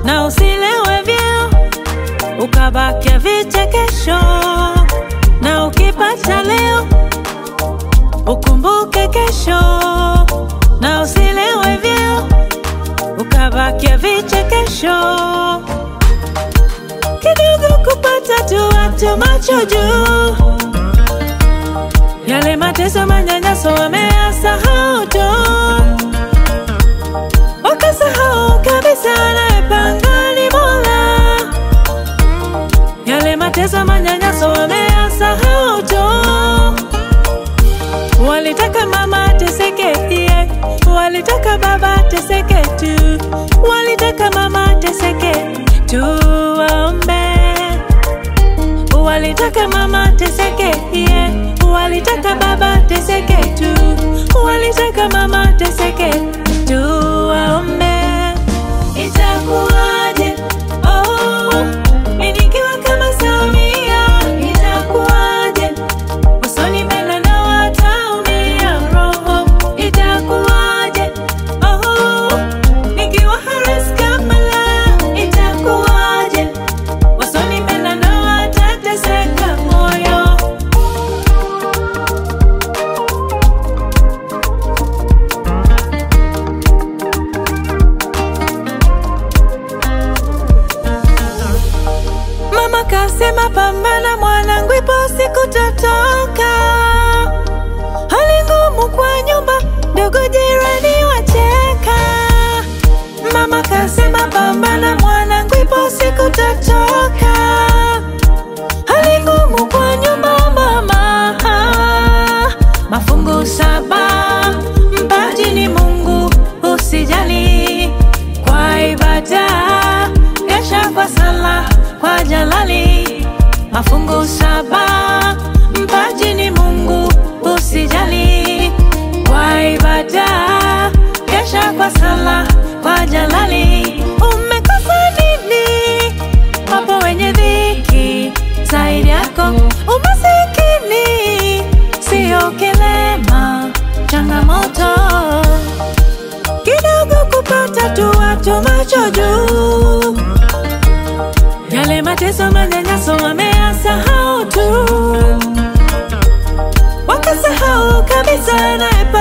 na usilewe vyeo ukabakia vichekesho. Na ukipata leo ukumbuke kesho, na usilewe vyeo ukabakia vichekesho. Kidogo kupata tu watu macho juu, yale mateso manyanyaso wameyasahau tu, wakasahau kabisa anayepanga ni Mola. Yale mateso manyanyaso wameyasahau tu, walitaka mama teseke, walitaka baba teseke tu, walitaka mama teseke tu waombe. Walitaka mama teseke, walitaka baba teseke tu, walitaka mama teseke tu waombe. Itakuwaje oh nikiwa kama Samia, itakuwaje usoni mbele na wataumia roho. Itakuwaje oh nikiwa Harris Kamala, itakuwaje usoni mbele na watateseka moyo. Mama kasema pambana mwanangu, ipo siku tatoka. Hali ngumu kwa nyumba, ndugu jirani wacheka. Mama kasema pambana mwanangu, ipo siku tatoka. Hali ngumu kwa nyumba mama, mafungu 7 mpaji ni Mungu, usijali kwa ibada, kesha kwa sala kwa jalali. Mafungu 7 mpaji ni Mungu, usijali kwa ibada, kesha kwa sala kwa jalali. Umekosa nini hapo wenye dhiki zaidi yako? Umasikini sio kilema, changamoto kidogo kupata tu watu macho juu, yale mateso manyanyaso wameyasahau tu, wakasahau kabisa anayepanga